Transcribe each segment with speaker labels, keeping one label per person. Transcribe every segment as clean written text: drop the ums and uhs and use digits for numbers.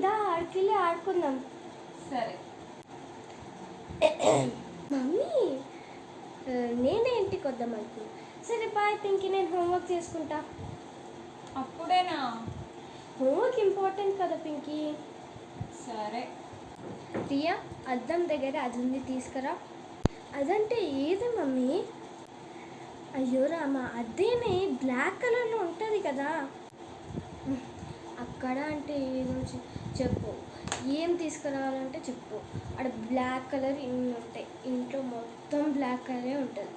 Speaker 1: దా ఆడికెళ్ళి ఆడుకుందాం.
Speaker 2: సరే
Speaker 1: మమ్మీ నేనే ఇంటికి వద్దాం అనుకున్నా. సరే బాయ్ పింకీ, నేను హోంవర్క్ చేసుకుంటా.
Speaker 2: అప్పుడేనా?
Speaker 1: హోంవర్క్ ఇంపార్టెంట్ కదా పింకీ.
Speaker 2: సరే.
Speaker 1: ప్రియా, అద్దం దగ్గర అది ఉంది, తీసుకురా. అదంటే ఏది మమ్మీ? అయ్యో రామా, అదేనే బ్లాక్ కలర్లో ఉంటుంది కదా. అక్కడ అంటే ఏదో చెప్పు, ఏం తీసుకురావాలంటే చెప్పు. అక్కడ బ్లాక్ కలర్ ఇన్ని ఉంటాయి, ఇంట్లో మొత్తం బ్లాక్ కలరే ఉంటుంది.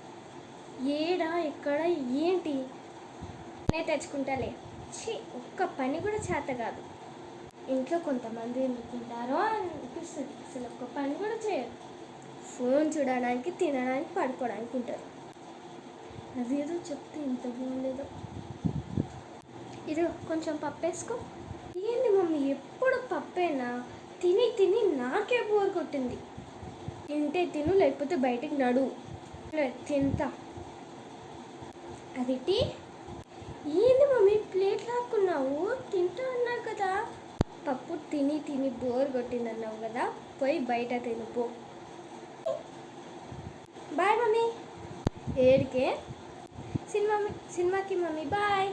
Speaker 1: ఏడా ఎక్కడ ఏంటి? నేను తెచ్చుకుంటాలే. ఒక్క పని కూడా చేత కాదు. ఇంట్లో కొంతమంది ఎందుకుంటారో అనిపిస్తుంది, అసలు ఒక్క పని కూడా చేయరు. ఫోన్ చూడడానికి, తినడానికి, పడుకోవడానికి ఉంటారు. అదేదో చెప్తే ఇంత బాగుండేదో. ఇది కొంచెం పప్పు వేసుకో. ఏంది మమ్మీ ఎప్పుడు పప్పేనా? తిని తిని నాకే బోర్ కొట్టింది. తింటే తిను, లేకపోతే బయటికి నడు. తింటా. అది టీ. ఏంది మమ్మీ ప్లేట్ లాక్కున్నావు? తింటా అన్నావు కదా. పప్పు తిని తిని బోర్ కొట్టింది అన్నావు కదా, పోయి బయట తినిపో. Bye mummy. ఏడికే? సినిమాకి మమ్మీ బాయ్.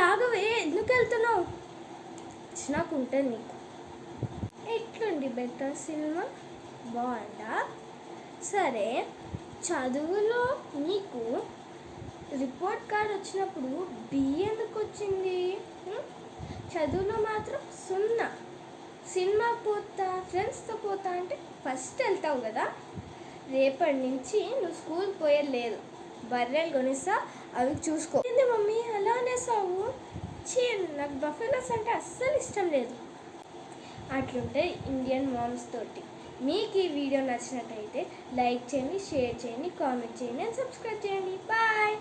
Speaker 1: ఆగవే, ఎందుకు వెళ్తున్నావు? నాకు ఉంటుంది నీకు. ఎట్లుంది బెటర్ సినిమా? బాగుందా? సరే, చదువులో నీకు రిపోర్ట్ కార్డ్ వచ్చినప్పుడు బి ఎందుకు వచ్చింది? చదువులో మాత్రం 0. సినిమా పోతా, ఫ్రెండ్స్తో పోతా అంటే ఫస్ట్ వెళ్తావు కదా. రేపటి నుంచి నువ్వు స్కూల్ పోయలేదు. బర్రెలు కొనిస్తా, అవి చూసుకో. ఏంది మమ్మీ అలా అనేసావు? నాకు బఫెలోస్ అంటే అస్సలు ఇష్టం లేదు. అట్లుంటే ఇండియన్ మామ్స్ తోటి. మీకు ఈ వీడియో నచ్చినట్టయితే లైక్ చేయండి, షేర్ చేయండి, కామెంట్ చేయండి అండ్ సబ్స్క్రైబ్ చేయండి. బాయ్.